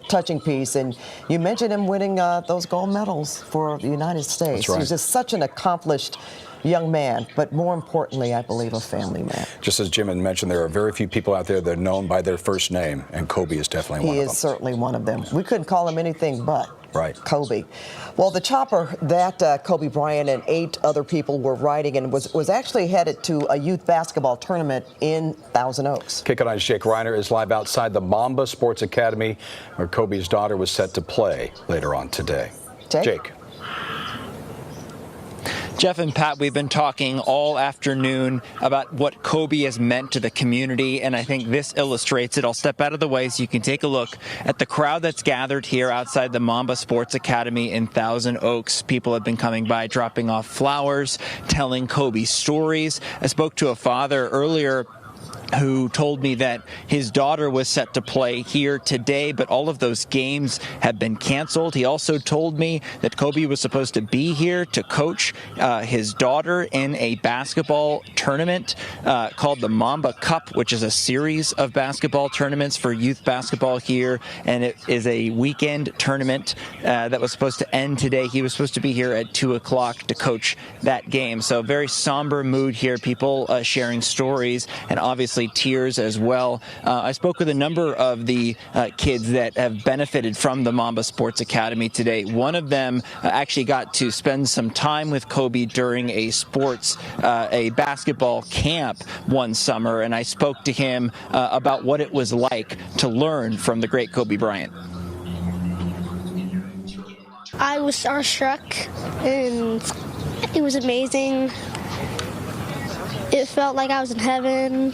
touching piece. And you mentioned him winning those gold medals for the United States. That's right. He's just such an accomplished young man, but more importantly, I believe, a family man. Just as Jim had mentioned, there are very few people out there that are known by their first name, and Kobe is definitely one of them. He is certainly one of them. We couldn't call him anything but Kobe. Well, the chopper that Kobe Bryant and 8 other people were riding in was actually headed to a youth basketball tournament in Thousand Oaks. Kick It On, Jake Reiner is live outside the MAMBA Sports Academy, where Kobe's daughter was set to play later on today. Jake? Jeff and Pat, we've been talking all afternoon about what Kobe has meant to the community, and I think this illustrates it. I'll step out of the way so you can take a look at the crowd that's gathered here outside the MAMBA Sports Academy in Thousand Oaks. People have been coming by, dropping off flowers, telling Kobe stories. I spoke to a father earlier who told me that his daughter was set to play here today, but all of those games have been canceled. He also told me that Kobe was supposed to be here to coach his daughter in a basketball tournament called the MAMBA Cup, which is a series of basketball tournaments for youth basketball here, and it is a weekend tournament that was supposed to end today. He was supposed to be here at 2 o'clock to coach that game. So very somber mood here, people sharing stories, and obviously tears as well. I spoke with a number of the kids that have benefited from the MAMBA Sports Academy today. One of them actually got to spend some time with Kobe during a basketball camp one summer, and I spoke to him about what it was like to learn from the great Kobe Bryant. I was starstruck, and it was amazing. It felt like I was in heaven,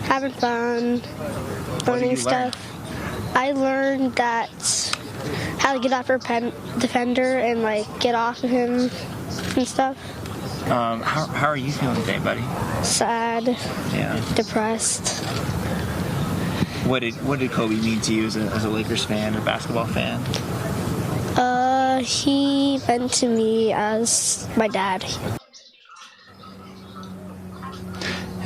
having fun, learning stuff. I learned that how to get after a defender and get off of him and stuff. How are you feeling today, buddy? Sad. Yeah. Depressed. What did Kobe mean to you as a Lakers fan or basketball fan? He meant to me as my dad.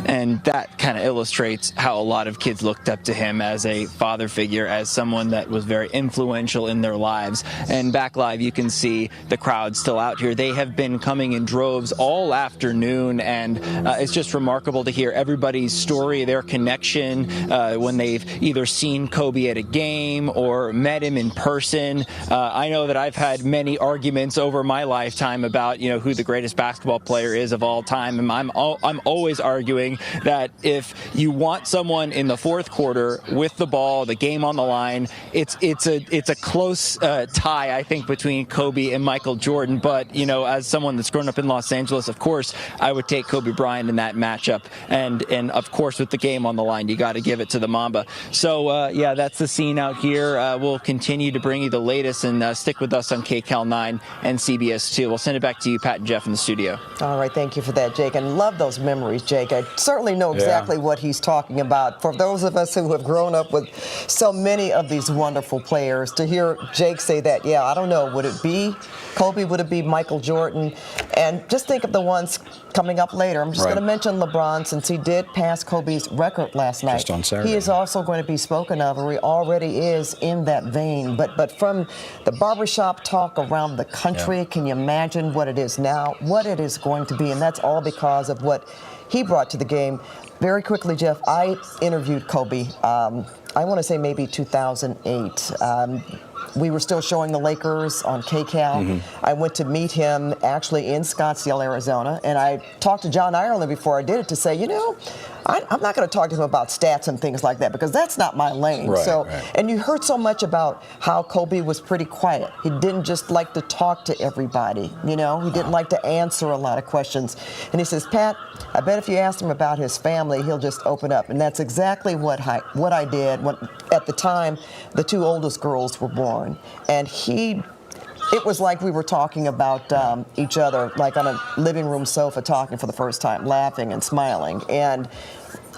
And that kind of illustrates how a lot of kids looked up to him as a father figure, as someone that was very influential in their lives. And back live, you can see the crowd still out here. They have been coming in droves all afternoon, and it's just remarkable to hear everybody's story, their connection, when they've either seen Kobe at a game or met him in person. I know that I've had many arguments over my lifetime about, who the greatest basketball player is of all time. And I'm always arguing that if you want someone in the fourth quarter with the ball, the game on the line, it's a close tie, I think, between Kobe and Michael Jordan. But as someone that's grown up in Los Angeles, of course, I would take Kobe Bryant in that matchup. And of course, with the game on the line, you got to give it to the Mamba. So yeah, that's the scene out here. We'll continue to bring you the latest, and stick with us on KCAL 9 and CBS 2. We'll send it back to you, Pat and Jeff, in the studio. All right, thank you for that, Jake, and love those memories, Jake. I certainly know exactly what he's talking about. For those of us who have grown up with so many of these wonderful players, to hear Jake say that, yeah, I don't know, would it be Kobe, would it be Michael Jordan? And just think of the ones coming up later. I'm just going to mention LeBron, since he did pass Kobe's record last night. Just on Saturday. He is also going to be spoken of, or he already is in that vein. But from the barbershop talk around the country, can you imagine what it is now, what it is going to be? And that's all because of what he brought to the game. Very quickly, Jeff, I interviewed Kobe, I want to say maybe 2008. We were still showing the Lakers on KCAL. I went to meet him actually in Scottsdale, Arizona, and I talked to John Ireland before I did it to say, I'm not going to talk to him about stats and things like that, because that's not my lane. And you heard so much about how Kobe was pretty quiet. He didn't just like to talk to everybody. He didn't like to answer a lot of questions. And he says, Pat, I bet if you asked him about his family, he'll just open up. And that's exactly what I did when, at the time, the two oldest girls were born. And it was like we were talking about each other, like on a living room sofa, talking for the first time, laughing and smiling. And,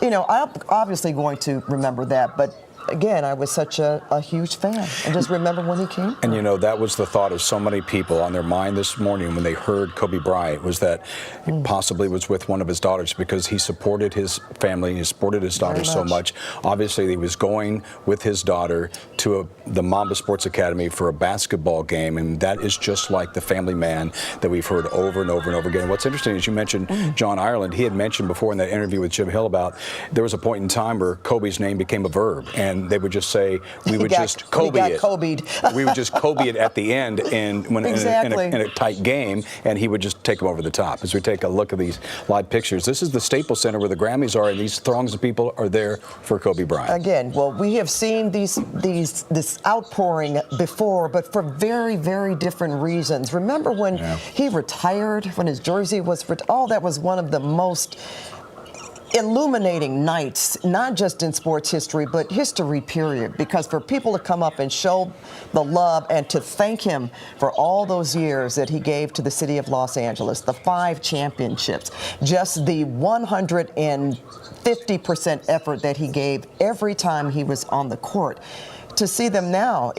I'm obviously going to remember that, but again, I was such a huge fan. And just remember when he came. And that was the thought of so many people on their mind this morning when they heard Kobe Bryant, was that he possibly was with one of his daughters, because he supported his family, he supported his daughter so much. Obviously, he was going with his daughter to the MAMBA Sports Academy for a basketball game, and that is just like the family man that we've heard over and over and over again. What's interesting is you mentioned John Ireland. He had mentioned before in that interview with Jim Hill about there was a point in time where Kobe's name became a verb, and and they would just say, we would just Kobe it. We would just Kobe it at the end and when exactly. in a tight game, and he would just take them over the top. As we take a look at these live pictures, this is the Staples Center where the Grammys are, and these throngs of people are there for Kobe Bryant. Again, well, we have seen this outpouring before, but for very, very different reasons. Remember when he retired, when his jersey was that was one of the most illuminating nights, not just in sports history, but history period, because for people to come up and show the love and to thank him for all those years that he gave to the city of Los Angeles, the 5 championships, just the 150% effort that he gave every time he was on the court. To see them now,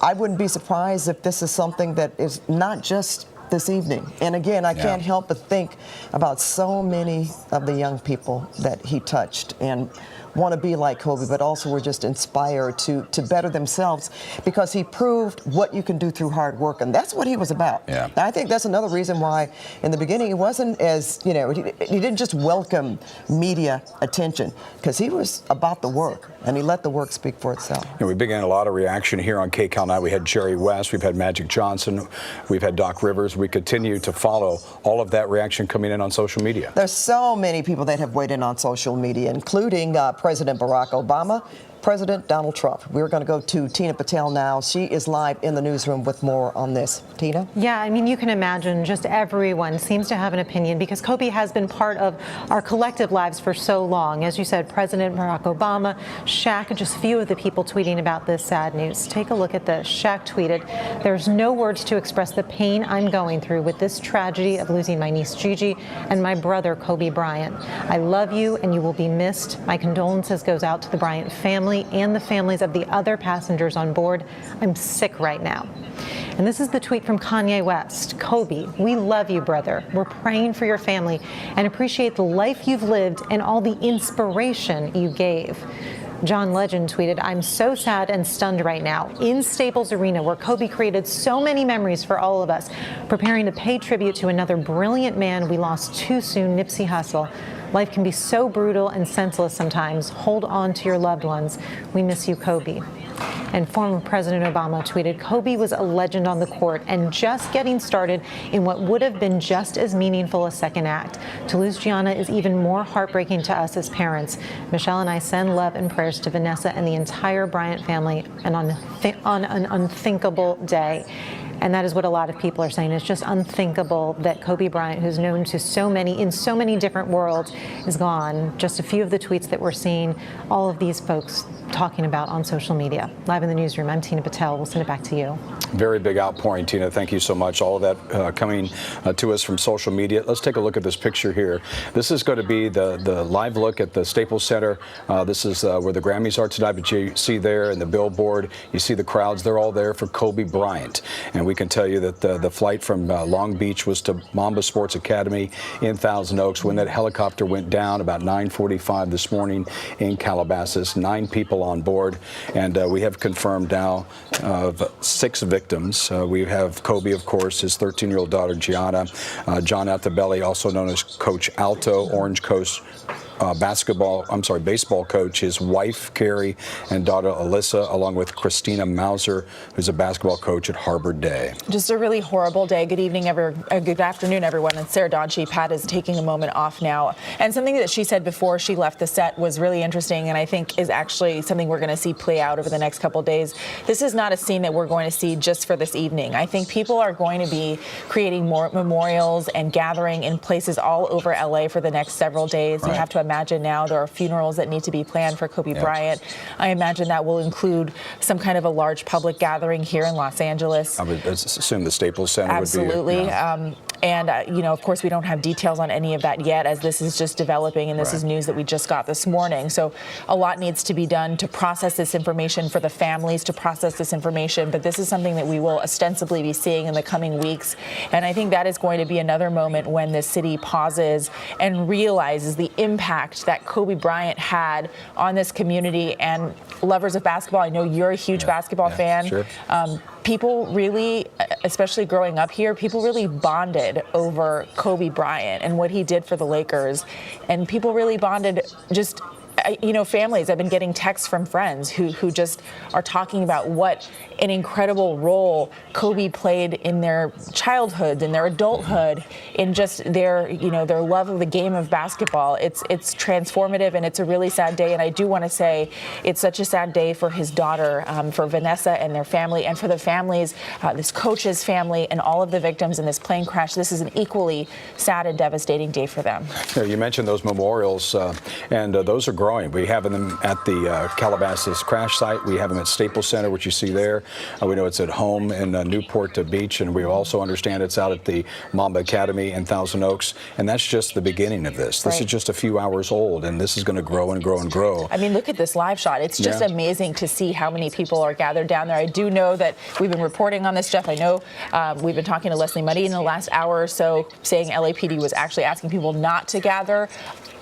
I wouldn't be surprised if this is something that is not just this evening. And again, I can't help but think about so many of the young people that he touched and want to be like Kobe, but also were just inspired to better themselves because he proved what you can do through hard work, and that's what he was about. Yeah. I think that's another reason why in the beginning he wasn't as, he didn't just welcome media attention, because he was about the work, and he let the work speak for itself. We began a lot of reaction here on KCAL Night. We had Jerry West, we've had Magic Johnson, we've had Doc Rivers. We continue to follow all of that reaction coming in on social media. There's so many people that have weighed in on social media, including President Barack Obama, President Donald Trump. We're going to go to Tina Patel now. She is live in the newsroom with more on this. Tina? Yeah, I mean, you can imagine just everyone seems to have an opinion because Kobe has been part of our collective lives for so long. As you said, President Barack Obama, Shaq, just a few of the people tweeting about this sad news. Take a look at this. Shaq tweeted, "There's no words to express the pain I'm going through with this tragedy of losing my niece Gigi and my brother Kobe Bryant. I love you and you will be missed. My condolences goes out to the Bryant family and the families of the other passengers on board. I'm sick right now." And this is the tweet from Kanye West. "Kobe, we love you, brother. We're praying for your family and appreciate the life you've lived and all the inspiration you gave." John Legend tweeted, "I'm so sad and stunned right now in Staples Arena, where Kobe created so many memories for all of us, preparing to pay tribute to another brilliant man we lost too soon, Nipsey Hussle. Life can be so brutal and senseless sometimes. Hold on to your loved ones. We miss you, Kobe." And former President Obama tweeted, "Kobe was a legend on the court and just getting started in what would have been just as meaningful a second act. To lose Gianna is even more heartbreaking to us as parents. Michelle and I send love and prayers to Vanessa and the entire Bryant family and on an unthinkable day." And that is what a lot of people are saying. It's just unthinkable that Kobe Bryant, who's known to so many in so many different worlds, is gone. Just a few of the tweets that we're seeing all of these folks talking about on social media. Live in the newsroom, I'm Tina Patel. We'll send it back to you. Very big outpouring, Tina. Thank you so much. All of that coming to us from social media. Let's take a look at this picture here. This is going to be the live look at the Staples Center. This is where the Grammys are tonight, but you see there in the billboard, you see the crowds. They're all there for Kobe Bryant. And we can tell you that the flight from Long Beach was to MAMBA Sports Academy in Thousand Oaks when that helicopter went down about 9:45 this morning in Calabasas. 9 people on board, and we have confirmed now of 6 victims. We have Kobe, of course, his 13-year-old daughter Gianna, John Altobelli, also known as Coach Alto, Orange Coast baseball coach, his wife Carrie, and daughter Alyssa, along with Christina Mauser, who's a basketball coach at Harbor Day. Just a really horrible day. Good evening, good afternoon, everyone. And Sarah Donchie, Pat is taking a moment off now. And something that she said before she left the set was really interesting, and I think is actually something we're going to see play out over the next couple of days. This is not a scene that we're going to see just for this evening. I think people are going to be creating more memorials and gathering in places all over LA for the next several days. Right. You have to imagine now there are funerals that need to be planned for Kobe Bryant. I imagine that will include some kind of a large public gathering here in Los Angeles. I would assume the Staples Center Absolutely. would be. And, of course, we don't have details on any of that yet, as this is just developing, and this is news that we just got this morning. So a lot needs to be done to process this information, for the families to process this information. But this is something that we will ostensibly be seeing in the coming weeks. And I think that is going to be another moment when the city pauses and realizes the impact that Kobe Bryant had on this community. And lovers of basketball, I know you're a huge basketball fan. Sure. People really, especially growing up here, people really bonded over Kobe Bryant and what he did for the Lakers. And people really bonded just families, I've been getting texts from friends who just are talking about what an incredible role Kobe played in their childhood, in their adulthood, in just their love of the game of basketball. It's transformative, and it's a really sad day. And I do want to say it's such a sad day for his daughter, for Vanessa and their family, and for the families, this coach's family, and all of the victims in this plane crash. This is an equally sad and devastating day for them. You mentioned those memorials, and those are growing. We have them at the Calabasas crash site. We have them at Staples Center, which you see there. We know it's at home in Newport Beach, and we also understand it's out at the MAMBA Academy in Thousand Oaks. And that's just the beginning of this. This is just a few hours old, and this is going to grow and grow and grow. I mean, look at this live shot. It's just amazing to see how many people are gathered down there. I do know that we've been reporting on this, Jeff. I know we've been talking to Leslie Muddy in the last hour or so, saying LAPD was actually asking people not to gather.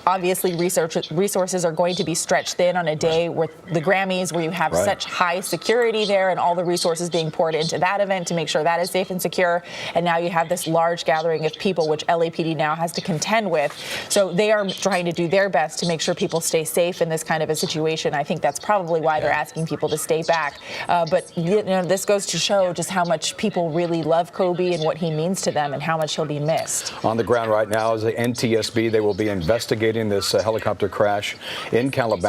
Obviously, resources are going to be stretched thin on a day with the Grammys, where you have such high security there, and all the resources being poured into that event to make sure that is safe and secure. And now you have this large gathering of people, which LAPD now has to contend with. So they are trying to do their best to make sure people stay safe in this kind of a situation. I think that's probably why they're asking people to stay back. But this goes to show just how much people really love Kobe and what he means to them, and how much he'll be missed. On the ground right now is the NTSB. They will be investigating this helicopter crash in Calabasas.